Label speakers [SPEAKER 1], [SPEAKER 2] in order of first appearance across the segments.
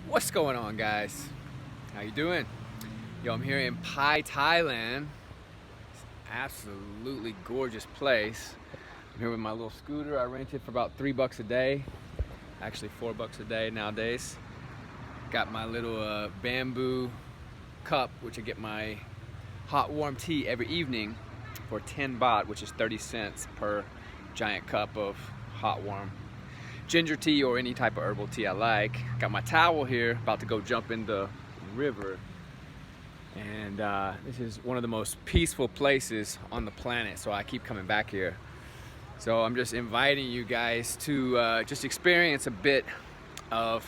[SPEAKER 1] What's going on, guys? How you doing? Yo, I'm here in Pai, Thailand. Absolutely gorgeous place. I'm here with my little scooter. I rented for about $3 a day. Actually, $4 a day nowadays. Got my little bamboo cup, which I get my hot warm tea every evening for 10 baht, which is 30 cents per giant cup of hot warm ginger tea or any type of herbal tea I like. Got my towel here, about to go jump in the river. And this is one of the most peaceful places on the planet, so I keep coming back here. So I'm just inviting you guys to just experience a bit of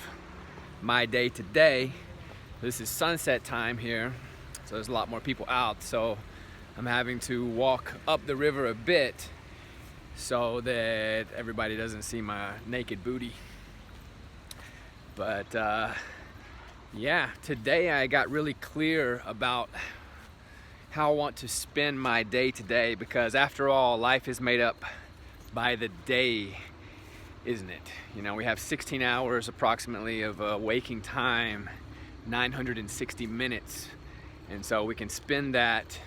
[SPEAKER 1] my day today. This is sunset time here, so there's a lot more people out, so I'm having to walk up the river a bit so that everybody doesn't see my naked booty. But yeah, today I got really clear about how I want to spend my day today, because after all, life is made up by the day, isn't it? You know, we have 16 hours approximately of waking time, 960 minutes, and so we can spend that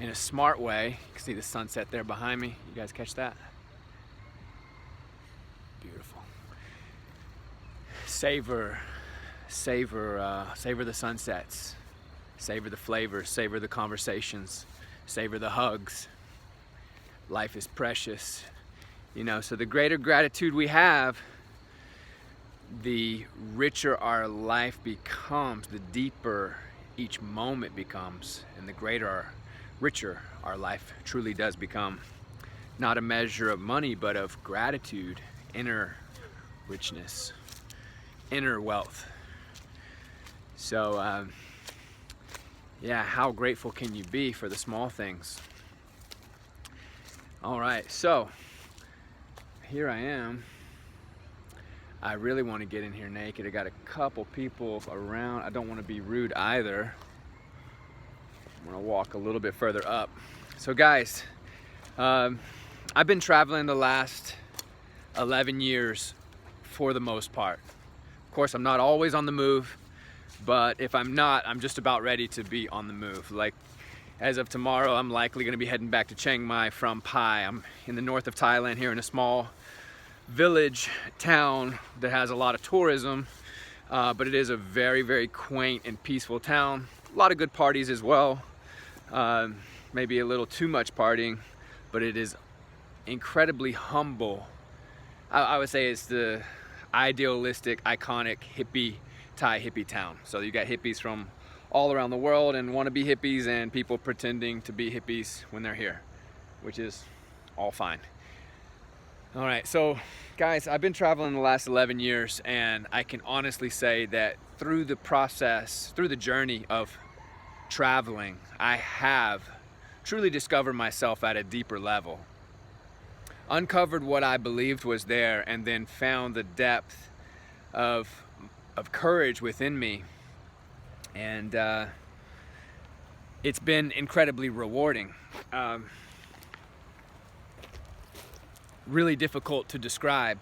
[SPEAKER 1] in a smart way. You can see the sunset there behind me. You guys catch that? Beautiful. Savor the sunsets, savor the flavors, savor the conversations, savor the hugs. Life is precious, you know, so the greater gratitude we have, the richer our life becomes, the deeper each moment becomes, and the richer our life truly does become. Not a measure of money, but of gratitude, inner richness, inner wealth. So yeah, how grateful can you be for the small things? All right, so here I am. I really want to get in here naked. I got a couple people around. I don't want to be rude either. I'm gonna walk a little bit further up. So guys, I've been traveling the last 11 years for the most part. Of course, I'm not always on the move, but if I'm not, I'm just about ready to be on the move. Like, as of tomorrow, I'm likely gonna be heading back to Chiang Mai from Pai. I'm in the north of Thailand here in a small village town that has a lot of tourism, but it is a very, very quaint and peaceful town. A lot of good parties as well. Maybe a little too much partying, but it is incredibly humble. I would say it's the idealistic, iconic Thai hippie town. So you got hippies from all around the world and wannabe hippies, and people pretending to be hippies when they're here, which is all fine. All right, so guys, I've been traveling the last 11 years, and I can honestly say that through the process, through the journey of traveling, I have truly discovered myself at a deeper level. Uncovered what I believed was there, and then found the depth of courage within me. And it's been incredibly rewarding. Really difficult to describe,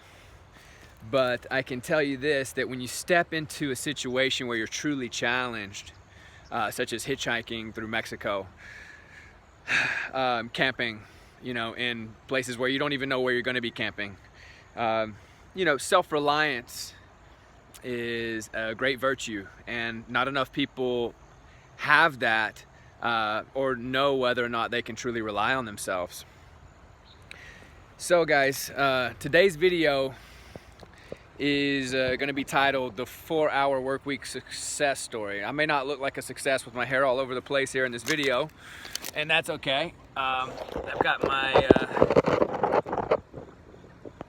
[SPEAKER 1] but I can tell you this, that when you step into a situation where you're truly challenged, such as hitchhiking through Mexico, camping, you know, in places where you don't even know where you're going to be camping. You know, self-reliance is a great virtue, and not enough people have that or know whether or not they can truly rely on themselves. So guys, today's video is going to be titled The 4-Hour Workweek Success Story. I may not look like a success with my hair all over the place here in this video, and that's okay. I've got my,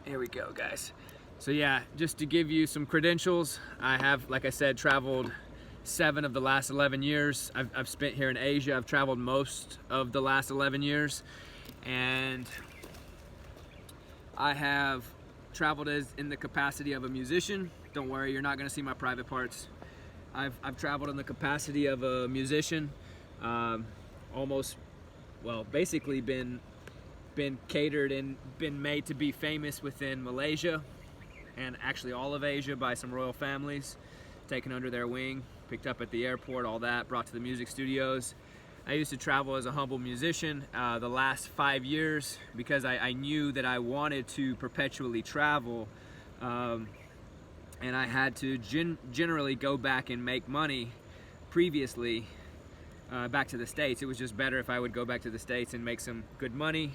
[SPEAKER 1] here we go, guys. So yeah, just to give you some credentials, I have, like I said, traveled 7 of the last 11 years. I've spent here in Asia. I've traveled most of the last 11 years, and I have traveled as in the capacity of a musician. Don't worry, you're not gonna see my private parts. I've traveled in the capacity of a musician, basically been catered and been made to be famous within Malaysia and actually all of Asia by some royal families. taken under their wing, picked up at the airport, all that, brought to the music studios. I used to travel as a humble musician the last 5 years because I knew that I wanted to perpetually travel, and I had to generally go back and make money previously back to the States. It was just better if I would go back to the States and make some good money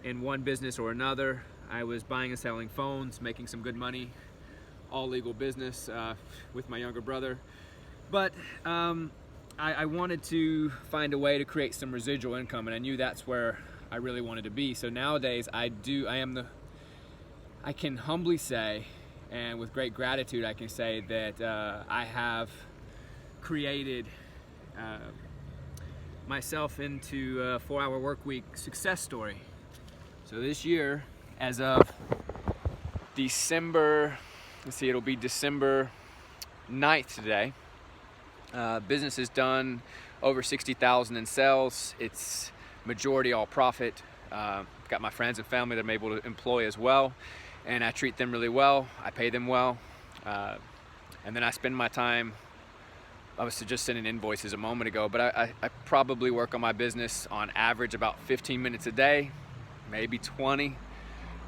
[SPEAKER 1] in one business or another. I was buying and selling phones, making some good money, all legal business with my younger brother. But I wanted to find a way to create some residual income, and I knew that's where I really wanted to be. So nowadays I can humbly say, and with great gratitude I can say that I have created myself into a 4-hour work week success story. So this year, as of December, let's see, it'll be December 9th today, business has done over 60,000 in sales. It's majority all profit. Got my friends and family that I'm able to employ as well, and I treat them really well. I pay them well, and then I spend my time. I was just sending invoices a moment ago, but I probably work on my business on average about 15 minutes a day, maybe 20.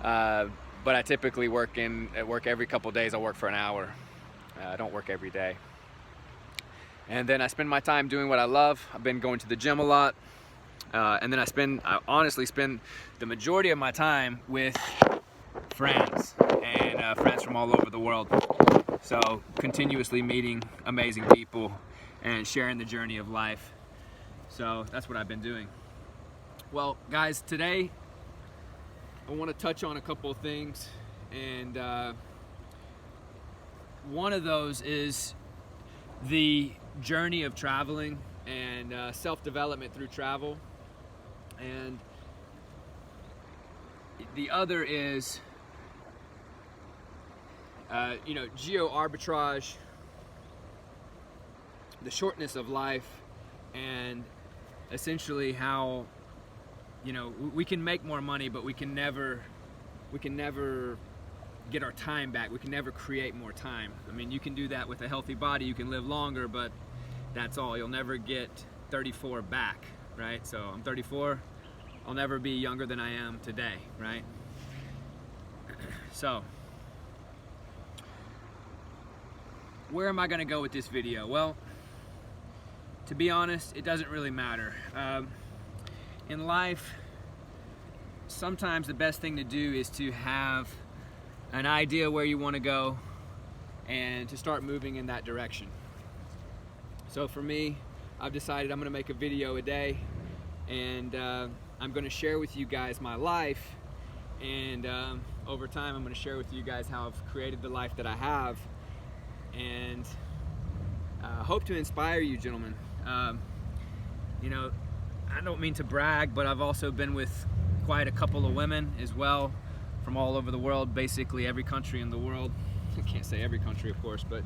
[SPEAKER 1] But I typically work every couple days. I'll work for an hour. I don't work every day. And then I spend my time doing what I love. I've been going to the gym a lot. And then I honestly spend the majority of my time with friends, and friends from all over the world. So continuously meeting amazing people and sharing the journey of life. So that's what I've been doing. Well, guys, today I want to touch on a couple of things, and one of those is the journey of traveling and self-development through travel, and the other is geo arbitrage, the shortness of life, and essentially how we can make more money, but we can never get our time back. We can never create more time. I mean, you can do that with a healthy body, you can live longer, but that's all. You'll never get 34 back, right? So I'm 34, I'll never be younger than I am today, right? So where am I going to go with this video? Well, to be honest, it doesn't really matter. In life, sometimes the best thing to do is to have an idea where you want to go and to start moving in that direction. So for me, I've decided I'm going to make a video a day, and I'm going to share with you guys my life, and over time I'm going to share with you guys how I've created the life that I have, and hope to inspire you, gentlemen. I don't mean to brag, but I've also been with quite a couple of women as well from all over the world, basically every country in the world. I can't say every country, of course, but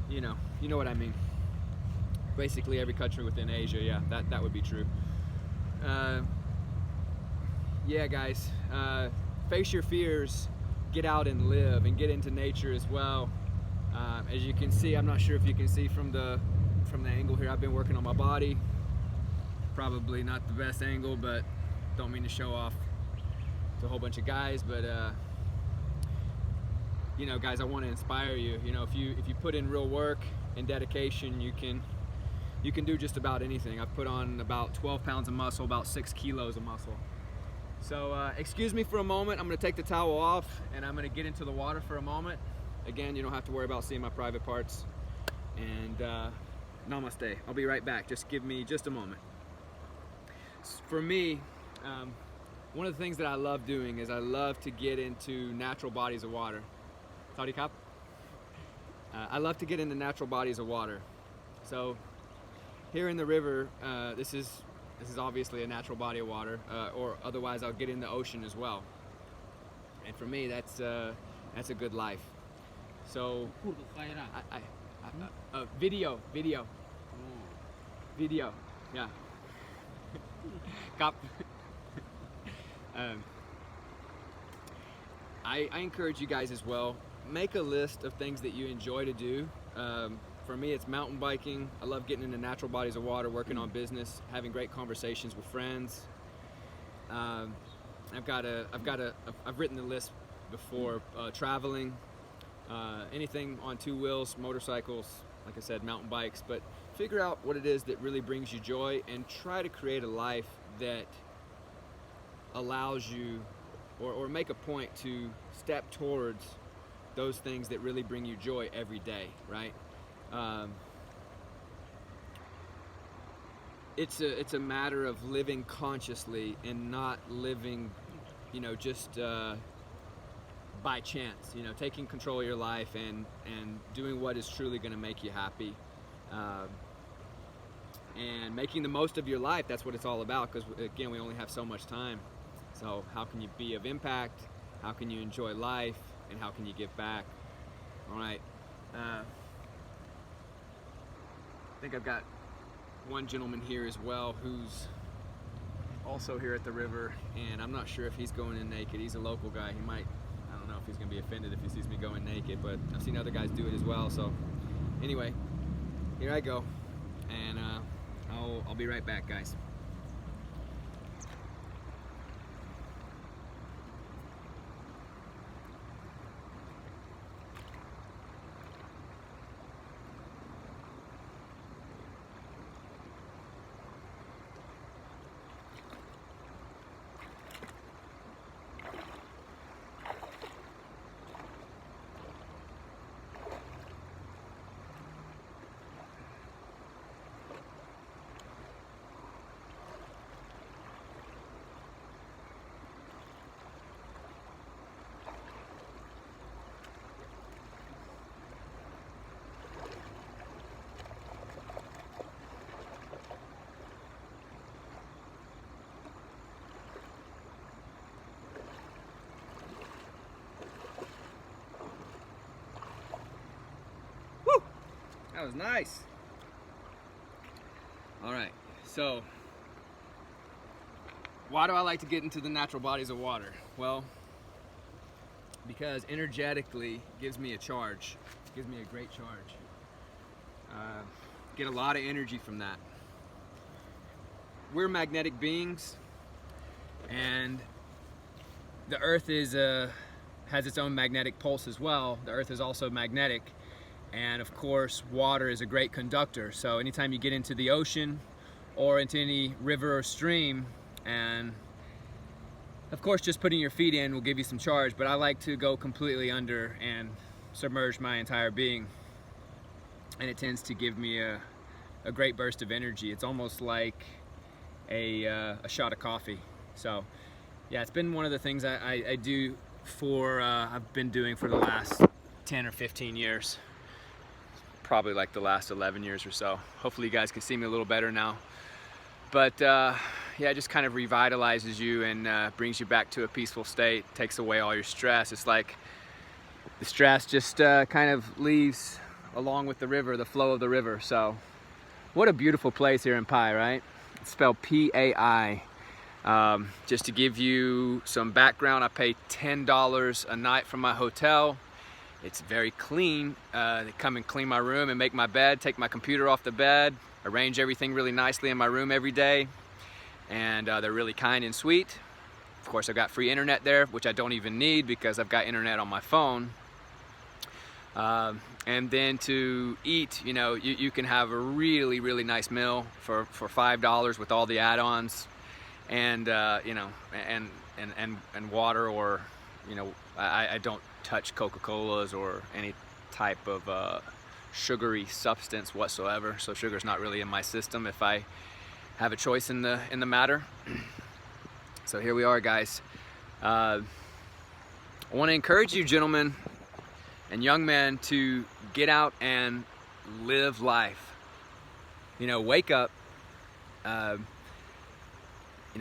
[SPEAKER 1] you know what I mean. Basically every country within Asia, yeah, that would be true. Yeah, guys, face your fears, get out and live, and get into nature as well. As you can see, I'm not sure if you can see from the angle here, I've been working on my body. Probably not the best angle, but don't mean to show off to a whole bunch of guys, but guys, I want to inspire you. If you put in real work and dedication, you can do just about anything. I've put on about 12 pounds of muscle, about 6 kilos of muscle. So excuse me for a moment. I'm going to take the towel off and I'm going to get into the water for a moment. Again, you don't have to worry about seeing my private parts. And namaste. I'll be right back. Just give me just a moment. For me, one of the things that I love doing is I love to get into natural bodies of water. Saudi Cup? I love to get into natural bodies of water. So here in the river, this is obviously a natural body of water, or otherwise I'll get in the ocean as well. And for me, that's a good life. So video, yeah. Cup. I encourage you guys as well, make a list of things that you enjoy to do. For me, it's mountain biking. I love getting into natural bodies of water, working on business, having great conversations with friends. I've written the list before. Traveling, anything on two wheels, motorcycles, like I said, mountain bikes. But figure out what it is that really brings you joy and try to create a life that allows you, or make a point to step towards those things that really bring you joy every day, right? It's a matter of living consciously and not living, just by chance. Taking control of your life and doing what is truly going to make you happy, and making the most of your life. That's what it's all about. Because again, we only have so much time. So how can you be of impact? How can you enjoy life? And how can you give back? All right. I think I've got one gentleman here as well who's also here at the river, and I'm not sure if he's going in naked. He's a local guy. He might, I don't know if he's going to be offended if he sees me going naked, but I've seen other guys do it as well. So anyway, here I go, and I'll be right back, guys. That was nice. All right, so why do I like to get into the natural bodies of water? Well, because energetically it gives me a charge. It gives me a great charge. Get a lot of energy from that. We're magnetic beings, and the Earth has its own magnetic pulse as well. The Earth is also magnetic. And of course, water is a great conductor. So anytime you get into the ocean or into any river or stream, and of course just putting your feet in will give you some charge, but I like to go completely under and submerge my entire being. And it tends to give me a great burst of energy. It's almost like a shot of coffee. So yeah, it's been one of the things I do I've been doing for the last 10 or 15 years. Probably like the last 11 years or so. Hopefully you guys can see me a little better now. But yeah, it just kind of revitalizes you and brings you back to a peaceful state, takes away all your stress. It's like the stress just kind of leaves along with the river, the flow of the river. So what a beautiful place here in Pai, right? It's spelled P-A-I. Just to give you some background, I pay $10 a night for my hotel. It's very clean. They come and clean my room and make my bed, take my computer off the bed, arrange everything really nicely in my room every day. And they're really kind and sweet. Of course, I've got free internet there, which I don't even need because I've got internet on my phone. And then to eat, you can have a really, really nice meal for $5 with all the add-ons, and and water, or I don't touch Coca-Colas or any type of sugary substance whatsoever. So sugar's not really in my system if I have a choice in the matter. So here we are, guys. I want to encourage you, gentlemen and young men, to get out and live life. Wake up.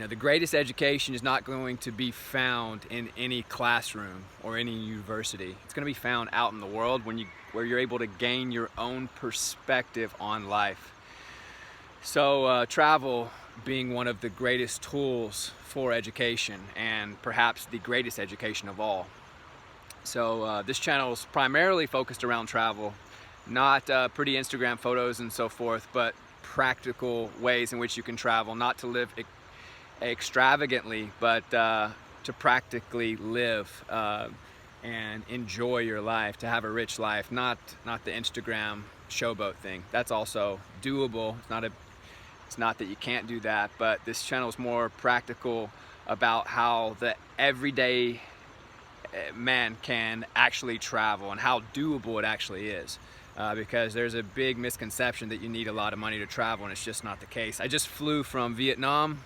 [SPEAKER 1] The greatest education is not going to be found in any classroom or any university. It's going to be found out in the world where you're able to gain your own perspective on life. So travel being one of the greatest tools for education, and perhaps the greatest education of all. So this channel is primarily focused around travel, not pretty Instagram photos and so forth, but practical ways in which you can travel, not to live extravagantly, but to practically live and enjoy your life, to have a rich life, not the Instagram showboat thing. That's also doable. It's not that you can't do that, but this channel is more practical about how the everyday man can actually travel and how doable it actually is. Because there's a big misconception that you need a lot of money to travel, and it's just not the case. I just flew from Vietnam,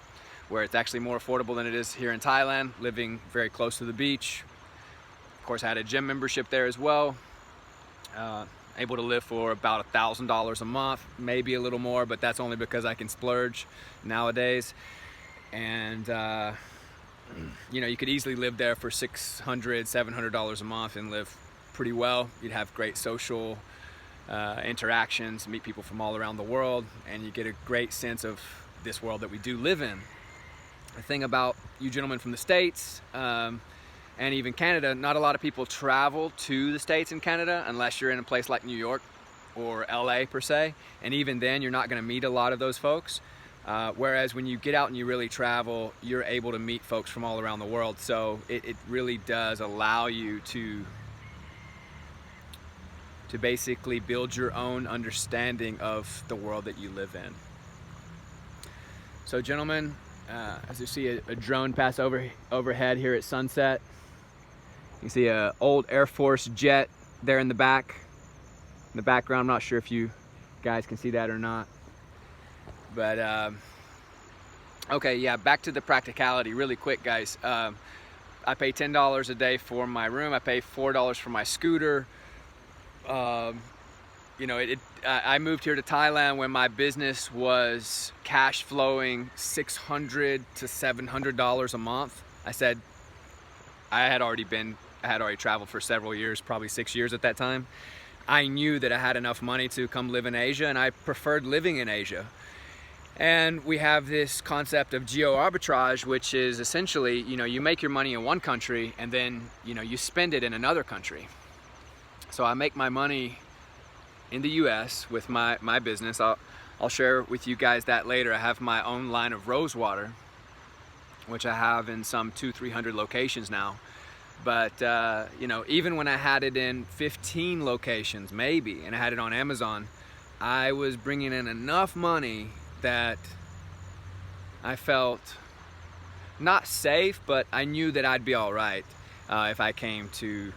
[SPEAKER 1] where it's actually more affordable than it is here in Thailand, living very close to the beach. Of course, I had a gym membership there as well. Able to live for about $1,000 a month, maybe a little more, but that's only because I can splurge nowadays. And you know, you could easily live there for $600, $700 a month and live pretty well. You'd have great social interactions, meet people from all around the world, and you get a great sense of this world that we do live in. The thing about you gentlemen from the States and even Canada, not a lot of people travel to the States and Canada unless you're in a place like New York or LA per se, and even then you're not going to meet a lot of those folks. Whereas when you get out and you really travel, you're able to meet folks from all around the world. So it really does allow you to basically build your own understanding of the world that you live in. So gentlemen, as you see a drone pass overhead here at sunset, you can see an old Air Force jet there in the background. I'm not sure if you guys can see that or not. But okay, yeah, back to the practicality really quick, guys. I pay $10 a day for my room. I pay $4 for my scooter. You know, I moved here to Thailand when my business was cash flowing $600 to $700 a month. I said I had already traveled for several years, probably 6 years at that time. I knew that I had enough money to come live in Asia, and I preferred living in Asia. And we have this concept of geo arbitrage, which is essentially, you know, you make your money in one country and then, you know, you spend it in another country. So I make my money in the US with my business. I'll share with you guys that later. I have my own line of rose water, which I have in some 200-300 locations now. But you know, even when I had it in 15 locations maybe, and I had it on Amazon, I was bringing in enough money that I felt not safe, but I knew that I'd be all right if I came to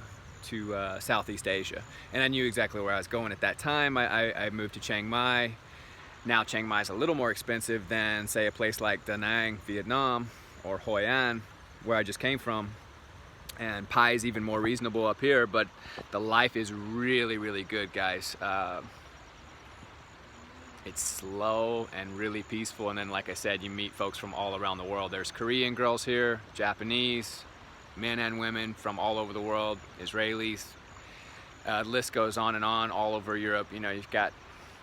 [SPEAKER 1] Southeast Asia. And I knew exactly where I was going at that time. I moved to Chiang Mai. Now Chiang Mai is a little more expensive than, say, a place like Da Nang, Vietnam, or Hoi An, where I just came from. And Pai is even more reasonable up here, but the life is really, really good, guys. It's slow and really peaceful, and then, like I said, you meet folks from all around the world. There's Korean girls here, Japanese, men and women from all over the world, Israelis. The list goes on and on, all over Europe. You know, you've got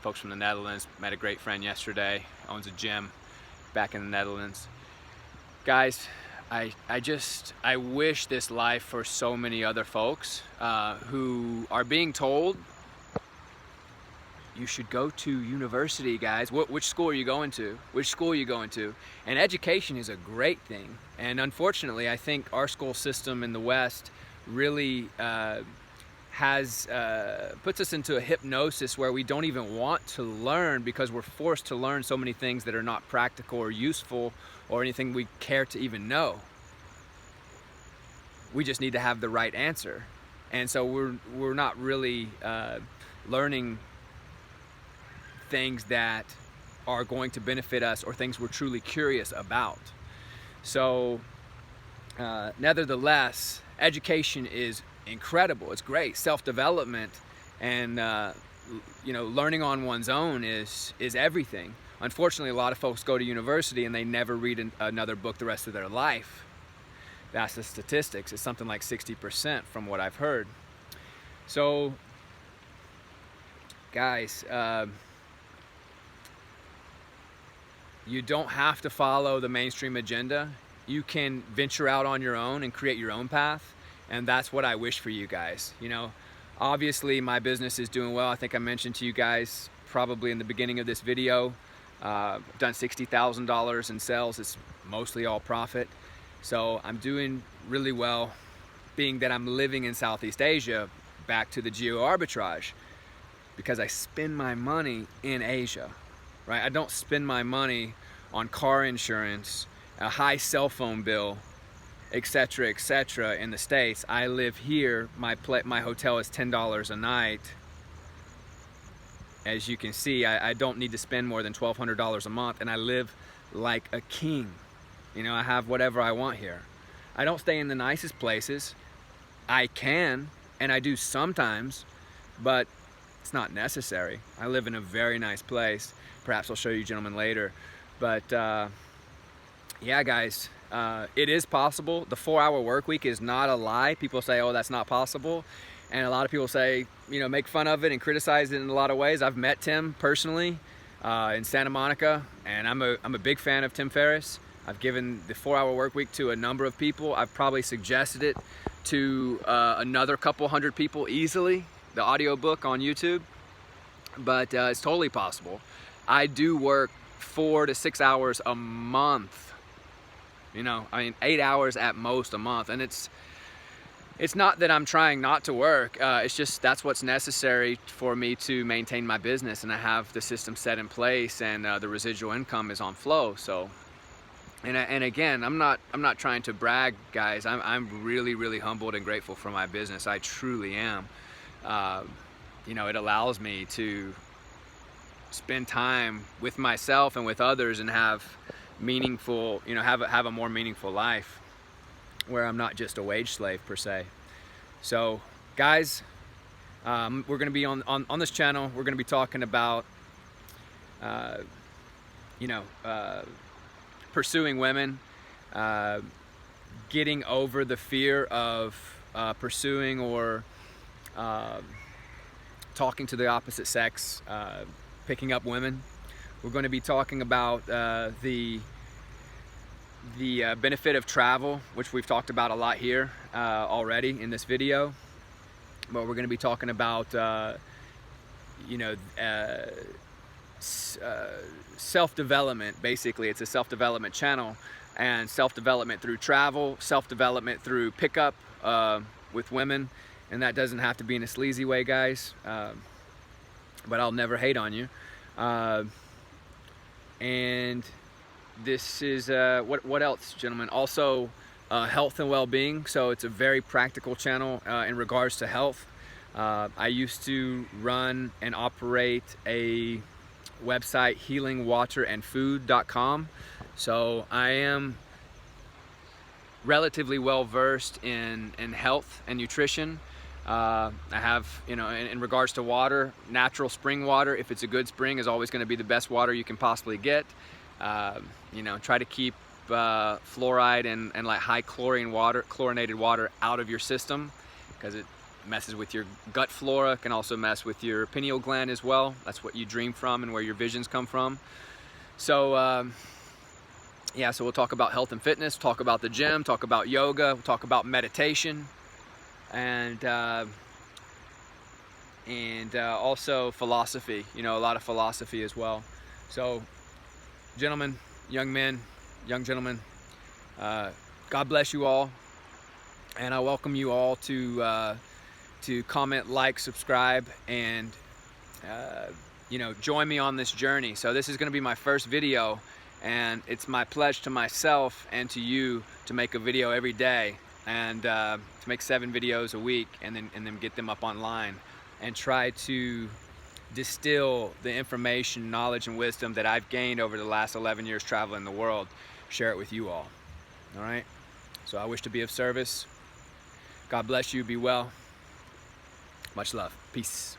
[SPEAKER 1] folks from the Netherlands. Met a great friend yesterday, owns a gym back in the Netherlands. Guys, I wish this life for so many other folks who are being told, you should go to university, guys. Which school are you going to? Which school are you going to? And education is a great thing. And unfortunately, I think our school system in the West really puts us into a hypnosis where we don't even want to learn because we're forced to learn so many things that are not practical or useful or anything we care to even know. We just need to have the right answer. And so we're not really learning things that are going to benefit us or things we're truly curious about. So nevertheless, education is incredible. It's great. Self-development and you know, learning on one's own is everything. Unfortunately, a lot of folks go to university and they never read another book the rest of their life. That's the statistics. It's something like 60% from what I've heard. So guys, you don't have to follow the mainstream agenda. You can venture out on your own and create your own path. And that's what I wish for you guys. You know, obviously my business is doing well. I think I mentioned to you guys probably in the beginning of this video, I've done $60,000 in sales. It's mostly all profit. So I'm doing really well, being that I'm living in Southeast Asia, back to the geo arbitrage, because I spend my money in Asia, right? I don't spend my money on car insurance, a high cell phone bill, etc., etc. in the States. I live here. My hotel is $10 a night. As you can see, I don't need to spend more than $1,200 a month, and I live like a king. You know, I have whatever I want here. I don't stay in the nicest places. I can, and I do sometimes, but it's not necessary. I live in a very nice place. Perhaps I'll show you gentlemen later. But yeah, guys, it is possible. The 4-hour work week is not a lie. People say, oh, that's not possible. And a lot of people say, you know, make fun of it and criticize it in a lot of ways. I've met Tim personally in Santa Monica, and I'm a big fan of Tim Ferriss. I've given the 4-hour work week to a number of people. I've probably suggested it to another couple hundred people easily, the audiobook on YouTube. But it's totally possible. I do work 4 to 6 hours a month. You know, I mean, 8 hours at most a month. And it's not that I'm trying not to work. It's just that's what's necessary for me to maintain my business. And I have the system set in place, and the residual income is on flow. So, and again, I'm not trying to brag, guys. I'm really, really humbled and grateful for my business. I truly am. You know, it allows me to spend time with myself and with others and have meaningful, you know, have a more meaningful life where I'm not just a wage slave per se. So guys, we're going to be on this channel. We're going to be talking about, you know, pursuing women, getting over the fear of pursuing or talking to the opposite sex, picking up women. We're going to be talking about the benefit of travel, which we've talked about a lot here already in this video. But we're going to be talking about, you know, self-development. Basically, it's a self-development channel, and self-development through travel, self-development through pickup with women. And that doesn't have to be in a sleazy way, guys. But I'll never hate on you. And this is what else, gentlemen? Also, health and well-being. So it's a very practical channel in regards to health. I used to run and operate a website, healingwaterandfood.com. So I am relatively well versed in health and nutrition. I have, you know, in regards to water, natural spring water, if it's a good spring, is always going to be the best water you can possibly get. You know, try to keep fluoride and like high chlorinated water out of your system, because it messes with your gut flora, can also mess with your pineal gland as well. That's what you dream from and where your visions come from. So yeah, so we'll talk about health and fitness, talk about the gym, talk about yoga, we'll talk about meditation, and also philosophy, you know, a lot of philosophy as well. So gentlemen, young men, young gentlemen, God bless you all, and I welcome you all to comment, like, subscribe, and you know, join me on this journey. So this is going to be my first video, and it's my pledge to myself and to you to make a video every day, and to make 7 videos a week, and then get them up online, and try to distill the information, knowledge, and wisdom that I've gained over the last 11 years traveling the world, share it with you all. All right? So I wish to be of service. God bless you. Be well. Much love. Peace.